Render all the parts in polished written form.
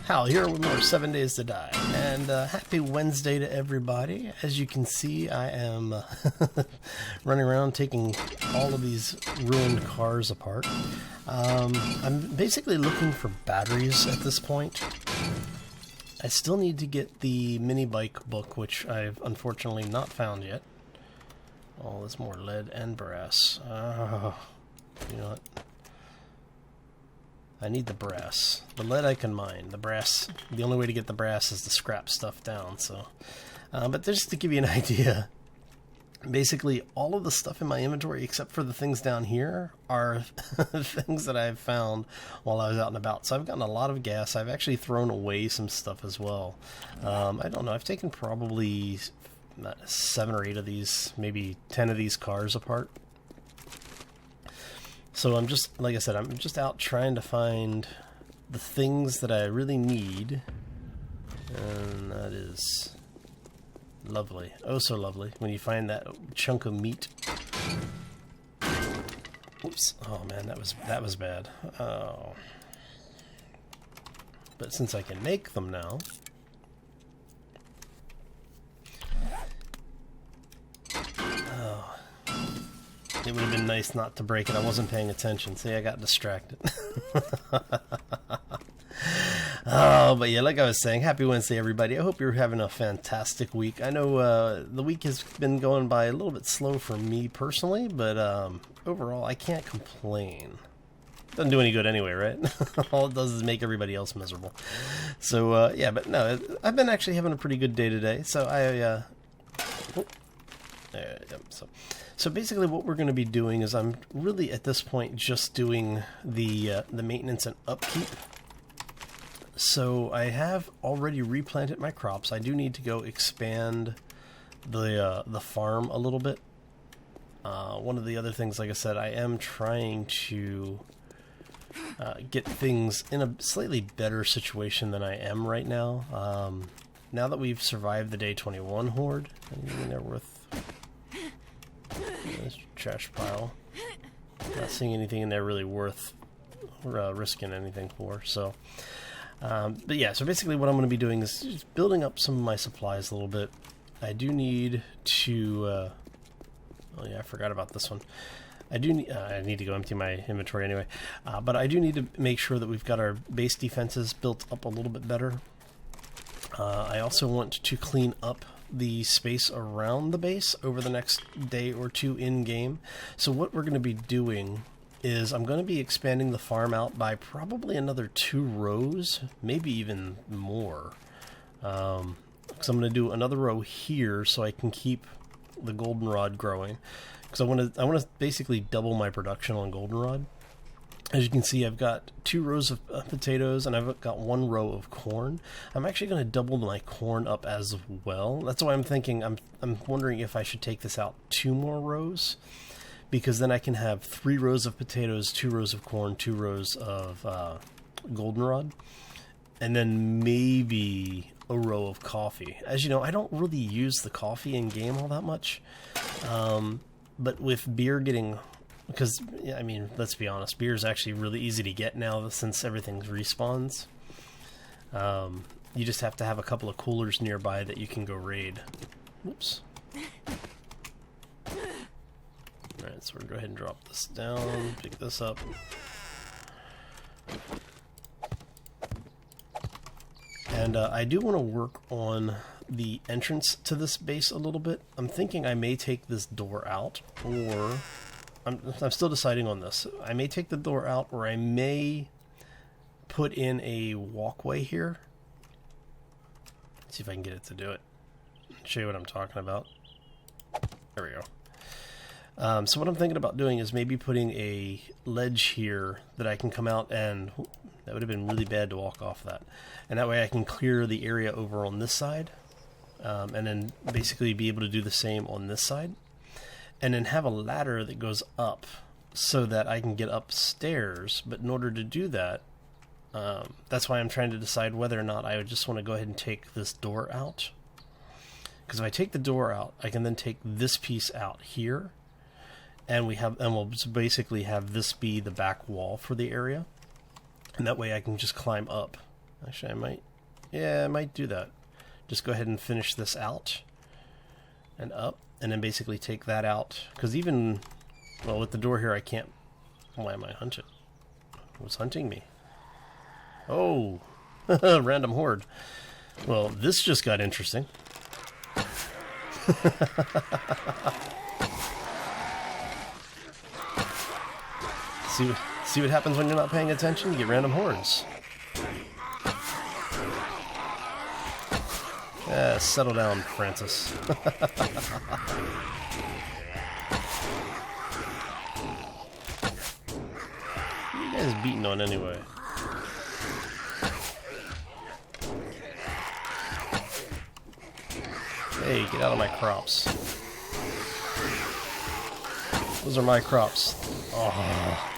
Hal here with more 7 Days to Die, and happy Wednesday to everybody. As you can see, I am running around taking all of these ruined cars apart. I'm basically looking for batteries at this point. I still need to get the mini bike book, which I've unfortunately not found yet. Oh, there's more lead and brass. You know what? I need the brass. The lead I can mine. The brass, the only way to get the brass is to scrap stuff down, so. But just to give you an idea, basically all of the stuff in my inventory, except for the things down here, are things that I've found while I was out and about. So I've gotten a lot of gas. I've actually thrown away some stuff as well. I don't know, I've taken probably 7 or 8 of these, maybe 10 of these cars apart. So I'm just, like I said, I'm just out trying to find the things that I really need. And that is lovely. Oh, so lovely. When you find that chunk of meat. Oops. Oh man, that was bad. Oh. But since I can make them now. It would have been nice not to break it. I wasn't paying attention. See, I got distracted. Oh, but yeah, like I was saying, happy Wednesday, everybody. I hope you're having a fantastic week. I know the week has been going by a little bit slow for me personally, but overall, I can't complain. Doesn't do any good anyway, right? All it does is make everybody else miserable. So, yeah, but no, I've been actually having a pretty good day today. So, So basically what we're going to be doing is I'm really at this point just doing the maintenance and upkeep. So I have already replanted my crops. I do need to go expand the farm a little bit. One of the other things, like I said, I am trying to get things in a slightly better situation than I am right now. Now that we've survived the Day 21 horde, anything there worth... This trash pile. Not seeing anything in there really worth risking anything for. So, but yeah. So basically, what I'm going to be doing is just building up some of my supplies a little bit. I do need to. Oh yeah, I forgot about this one. I need to go empty my inventory anyway. But I do need to make sure that we've got our base defenses built up a little bit better. I also want to clean up the space around the base over the next day or two in-game. So what we're going to be doing is I'm going to be expanding the farm out by probably another 2 rows, maybe even more. Because I'm going to do another row here so I can keep the goldenrod growing. Because I want to basically double my production on goldenrod. As you can see, I've got 2 rows of potatoes, and I've got 1 row of corn. I'm actually going to double my corn up as well. That's why I'm thinking, I'm wondering if I should take this out 2 more rows, because then I can have 3 rows of potatoes, 2 rows of corn, 2 rows of goldenrod, and then maybe a row of coffee. As you know, I don't really use the coffee in game all that much, but with beer getting... Because, I mean, let's be honest, beer is actually really easy to get now since everything respawns. You just have to have a couple of coolers nearby that you can go raid. Whoops. Alright, so we're going to go ahead and drop this down, pick this up. And I do want to work on the entrance to this base a little bit. I'm thinking I may take this door out, or... I'm still deciding on this. I may take the door out, or I may put in a walkway here. Let's see if I can get it to do it. Show you what I'm talking about. There we go. So what I'm thinking about doing is maybe putting a ledge here that I can come out and... That would have been really bad to walk off that. And that way I can clear the area over on this side. And then basically be able to do the same on this side. And then have a ladder that goes up so that I can get upstairs. But in order to do that, that's why I'm trying to decide whether or not I would just want to go ahead and take this door out. Because if I take the door out, I can then take this piece out here, and we'll basically have this be the back wall for the area. And that way I can just climb up Actually, I might... Yeah, I might do that. Just go ahead and finish this out. And up. And then basically take that out. Because even... Well, with the door here, I can't... Why am I hunted? Who's hunting me? Oh! Random horde. Well, this just got interesting. See what happens when you're not paying attention? You get random hordes. Settle down, Francis. What are you guys beating on anyway? Hey, get out of my crops. Those are my crops. Oh.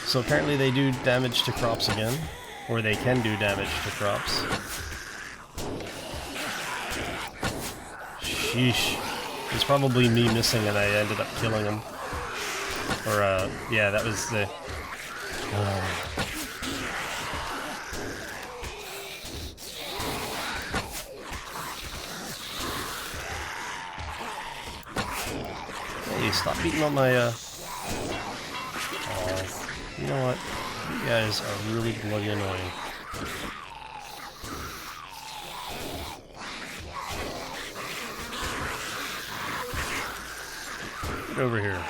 So apparently they do damage to crops again, or they can do damage to crops. Sheesh. It's probably me missing and I ended up killing him. Or, yeah, that was the... Hey, stop beating on my, You know what? You guys are really bloody annoying. Get over here.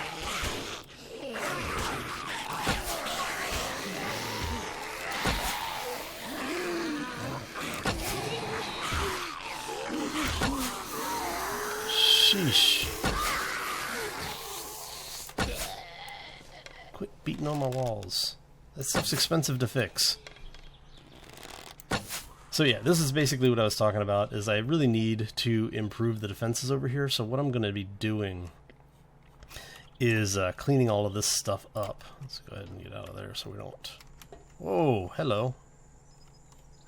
Sheesh. Quit beating on my walls. That stuff's expensive to fix. So yeah, this is basically what I was talking about, is I really need to improve the defenses over here. So what I'm going to be doing is cleaning all of this stuff up. Let's go ahead and get out of there so we don't... Whoa, hello.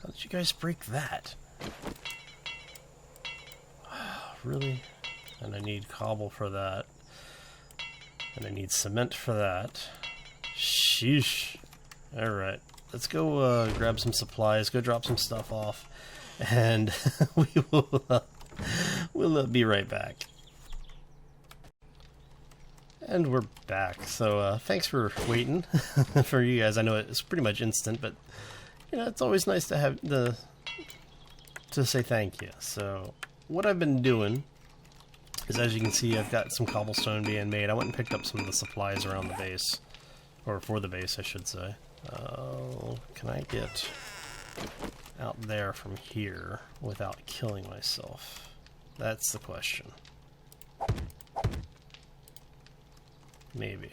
How did you guys break that? Really? And I need cobble for that. And I need cement for that. Sheesh. Alright. Let's go grab some supplies, go drop some stuff off, and we'll be right back. And we're back. So thanks for waiting for you guys. I know it's pretty much instant, but you know, it's always nice to have to say thank you. So what I've been doing is, as you can see, I've got some cobblestone being made. I went and picked up some of the supplies around the base, or for the base, I should say. Can I get out there from here without killing myself? That's the question. Maybe.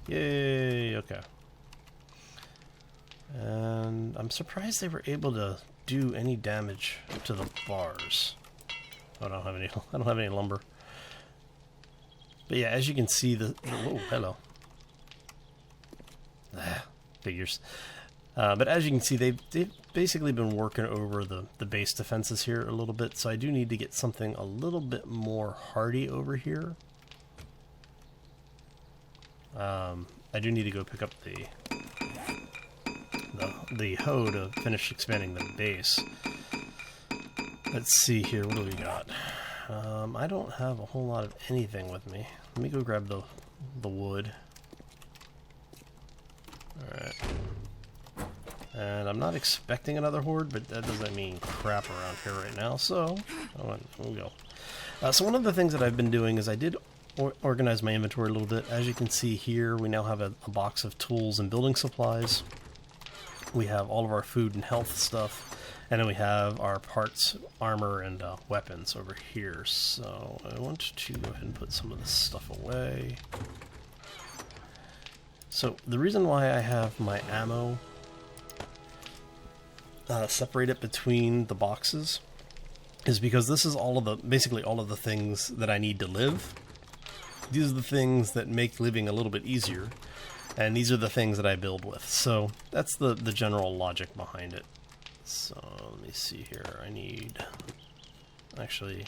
Yay, okay. And I'm surprised they were able to do any damage to the bars. I don't have any lumber. But yeah, as you can see, whoa, hello. Figures. But as you can see, they've basically been working over the base defenses here a little bit, so I do need to get something a little bit more hardy over here. I do need to go pick up the hoe to finish expanding the base. Let's see here, what do we got? I don't have a whole lot of anything with me. Let me go grab the wood. Alright. And I'm not expecting another horde, but that doesn't mean crap around here right now, so we'll go. So one of the things that I've been doing is I did organize my inventory a little bit. As you can see here, we now have a box of tools and building supplies. We have all of our food and health stuff, and then we have our parts, armor, and weapons over here. So I want to go ahead and put some of this stuff away. So the reason why I have my ammo separated between the boxes is because this is basically all of the things that I need to live. These are the things that make living a little bit easier, and these are the things that I build with. So that's the general logic behind it. So let me see here. I need, actually,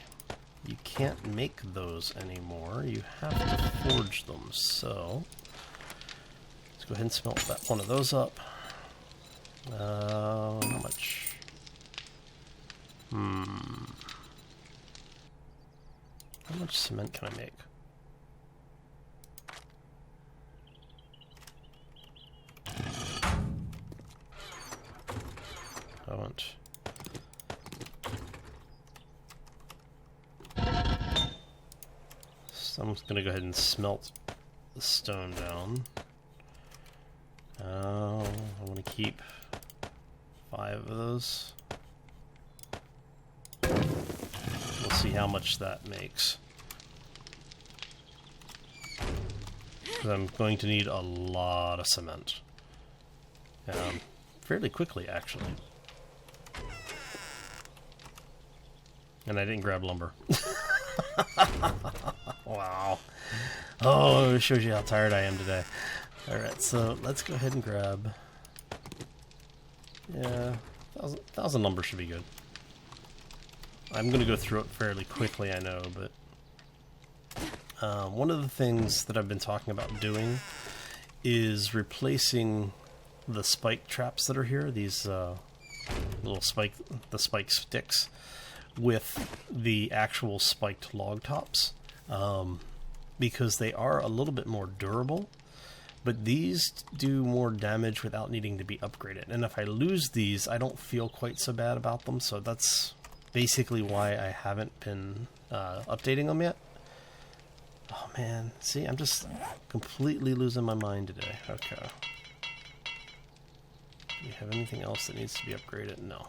you can't make those anymore. You have to forge them. So let's go ahead and smelt that one of those up. How much? How much cement can I make? I want. So I'm just gonna go ahead and smelt the stone down. I want to keep 5 of those. We'll see how much that makes. Because I'm going to need a lot of cement. Fairly quickly, actually. And I didn't grab lumber. Wow. Oh, it shows you how tired I am today. Alright, so let's go ahead and grab... Yeah, 1,000 lumber should be good. I'm going to go through it fairly quickly, I know, but... one of the things that I've been talking about doing is replacing the spike traps that are here, these little spike sticks, with the actual spiked log tops, because they are a little bit more durable, but these do more damage without needing to be upgraded. And if I lose these, I don't feel quite so bad about them, so that's basically why I haven't been updating them yet. Oh man, see, I'm just completely losing my mind today. Okay. Do we have anything else that needs to be upgraded? No.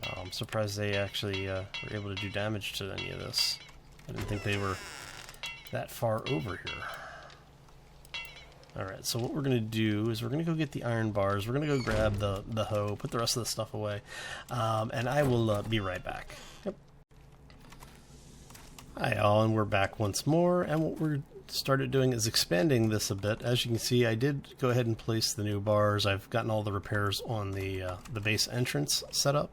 Wow, I'm surprised they actually were able to do damage to any of this. I didn't think they were that far over here. Alright, so what we're going to do is we're going to go get the iron bars. We're going to go grab the hoe, put the rest of the stuff away, and I will be right back. Yep. Hi all, and we're back once more, and what we're started doing is expanding this a bit. As you can see, I did go ahead and place the new bars. I've gotten all the repairs on the base entrance set up.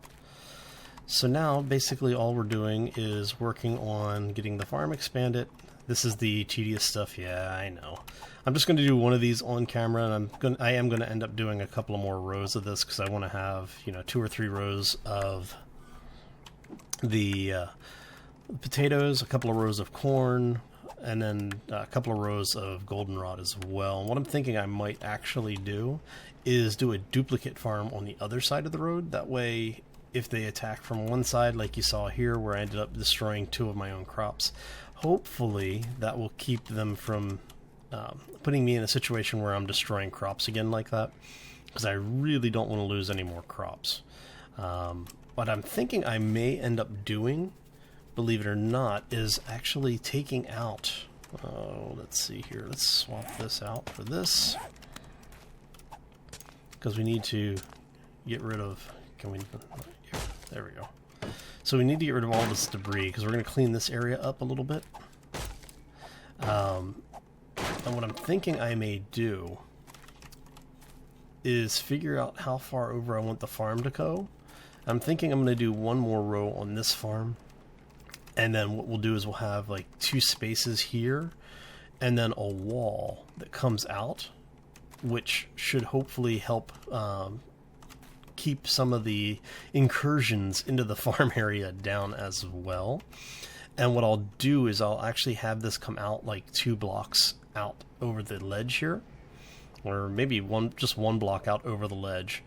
So now, basically all we're doing is working on getting the farm expanded. This is the tedious stuff, yeah, I know. I'm just going to do one of these on camera, and I am going to end up doing a couple of more rows of this because I want to have, 2 or 3 rows of the potatoes, a couple of rows of corn, and then a couple of rows of goldenrod as well. And what I'm thinking I might actually do is do a duplicate farm on the other side of the road. That way, if they attack from one side, like you saw here, where I ended up destroying 2 of my own crops, hopefully that will keep them from putting me in a situation where I'm destroying crops again like that, because I really don't want to lose any more crops. What I'm thinking I may end up doing, believe it or not, is actually taking out, let's see here, let's swap this out for this, because we need to get rid of, there we go. So we need to get rid of all this debris, because we're going to clean this area up a little bit. And what I'm thinking I may do is figure out how far over I want the farm to go. I'm thinking I'm going to do one more row on this farm, and then what we'll do is we'll have like 2 spaces here, and then a wall that comes out, which should hopefully help keep some of the incursions into the farm area down as well. And what I'll do is I'll actually have this come out like 2 blocks out over the ledge here, or maybe just one block out over the ledge,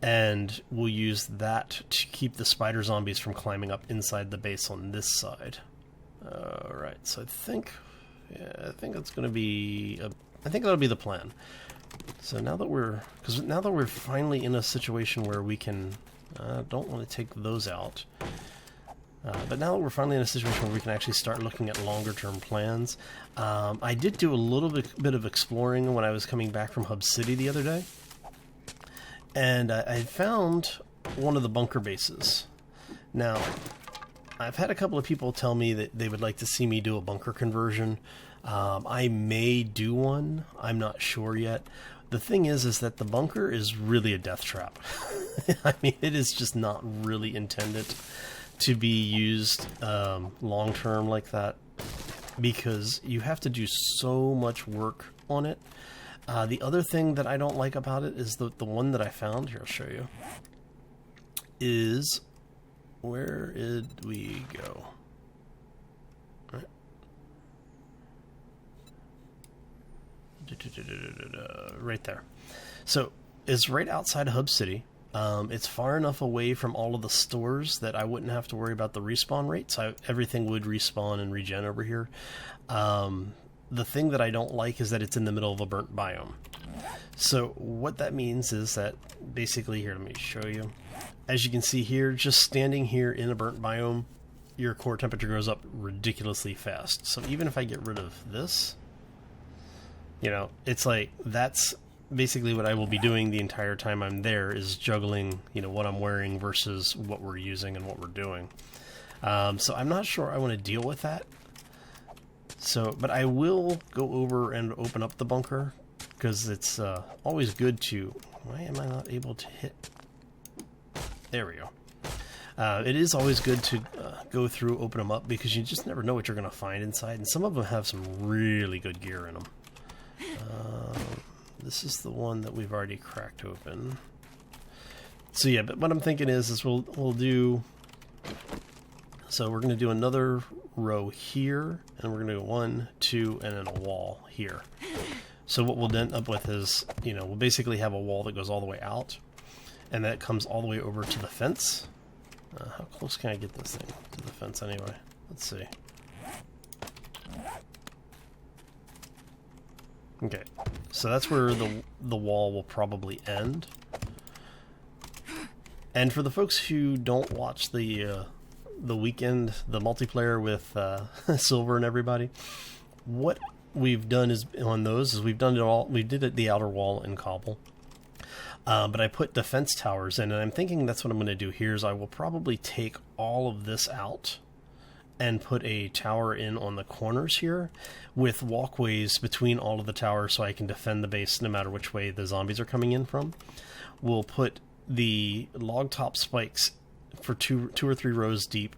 and we'll use that to keep the spider zombies from climbing up inside the base on this side. Alright, so I think that's going to be I think that'll be the plan. So now that we're finally in a situation where we can, don't want to take those out, but now that we're finally in a situation where we can actually start looking at longer term plans. I did do a little bit of exploring when I was coming back from Hub City the other day, and I found one of the bunker bases. Now, I've had a couple of people tell me that they would like to see me do a bunker conversion. I may do one, I'm not sure yet. The thing is that the bunker is really a death trap. I mean, it is just not really intended to be used long-term like that, because you have to do so much work on it. The other thing that I don't like about it is the one that I found, here I'll show you, is, where did we go? Right there. So it's right outside Hub City. It's far enough away from all of the stores that I wouldn't have to worry about the respawn rates. Everything would respawn and regen over here. The thing that I don't like is that it's in the middle of a burnt biome. So what that means is that basically, here, let me show you. As you can see here, just standing here in a burnt biome, your core temperature goes up ridiculously fast. So even if I get rid of this, you know, it's like, that's basically what I will be doing the entire time I'm there, is juggling, you know, what I'm wearing versus what we're using and what we're doing. So I'm not sure I want to deal with that. So, but I will go over and open up the bunker, because it's always good to... Why am I not able to hit? There we go. It is always good to go through, open them up, because you just never know what you're going to find inside, and some of them have some really good gear in them. This is the one that we've already cracked open. So yeah, but what I'm thinking is we'll do... So we're going to do another row here, and we're going to do 1, 2, and then a wall here. So what we'll end up with is, you know, we'll basically have a wall that goes all the way out, and that comes all the way over to the fence. How close can I get this thing to the fence anyway? Let's see. Okay, so that's where the wall will probably end. And for the folks who don't watch the weekend, the multiplayer with Silver and everybody, what we've done is on those is we've done it all. We did it the outer wall in cobble, but I put defense towers in, and I'm thinking that's what I'm going to do here. Is I will probably take all of this out and put a tower in on the corners here with walkways between all of the towers, so I can defend the base no matter which way the zombies are coming in from. We'll put the log top spikes for two or three rows deep.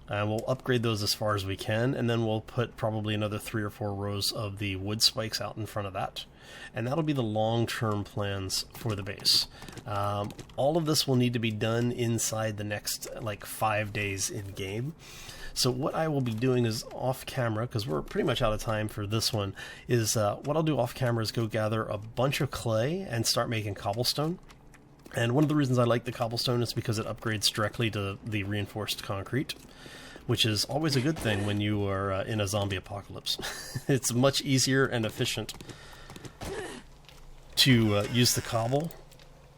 We'll upgrade those as far as we can, and then we'll put probably another 3 or 4 rows of the wood spikes out in front of that. And that'll be the long-term plans for the base. All of this will need to be done inside the next like 5 days in game. So what I will be doing is off camera, because we're pretty much out of time for this one, is what I'll do off camera is go gather a bunch of clay and start making cobblestone. And one of the reasons I like the cobblestone is because it upgrades directly to the reinforced concrete, which is always a good thing when you are in a zombie apocalypse. It's much easier and efficient to use the cobble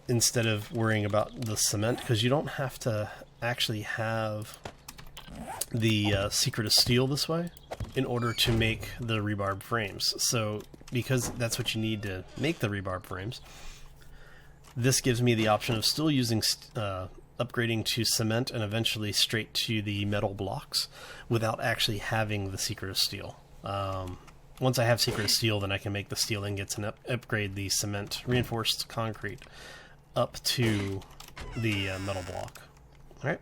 instead of worrying about the cement, because you don't have to actually have the secret of steel this way in order to make the rebarb frames. So because that's what you need to make the rebarb frames, this gives me the option of still using upgrading to cement and eventually straight to the metal blocks without actually having the secret of steel. Once I have secret of steel, then I can make the steel ingots and upgrade the cement reinforced concrete up to the metal block. Alright,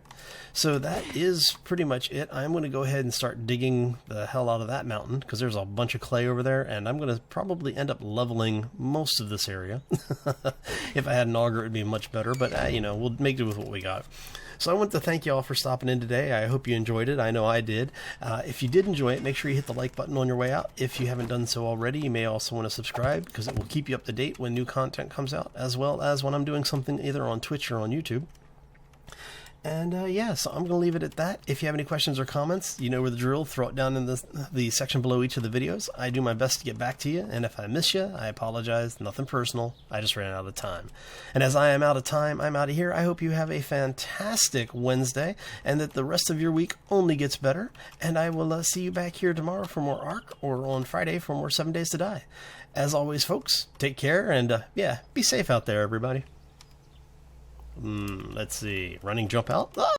so that is pretty much it. I'm going to go ahead and start digging the hell out of that mountain, because there's a bunch of clay over there, and I'm going to probably end up leveling most of this area. If I had an auger, it would be much better, but you know, we'll make do with what we got. So I want to thank you all for stopping in today. I hope you enjoyed it. I know I did. If you did enjoy it, make sure you hit the like button on your way out. If you haven't done so already, you may also want to subscribe, because it will keep you up to date when new content comes out, as well as when I'm doing something either on Twitch or on YouTube. And yeah, so I'm going to leave it at that. If you have any questions or comments, you know where the drill. Throw it down in the section below each of the videos. I do my best to get back to you, and if I miss you, I apologize. Nothing personal. I just ran out of time. And as I am out of time, I'm out of here. I hope you have a fantastic Wednesday, and that the rest of your week only gets better. And I will see you back here tomorrow for more Ark, or on Friday for more 7 Days to Die. As always, folks, take care, and yeah, be safe out there, everybody. Let's see. Running jump out. Ah!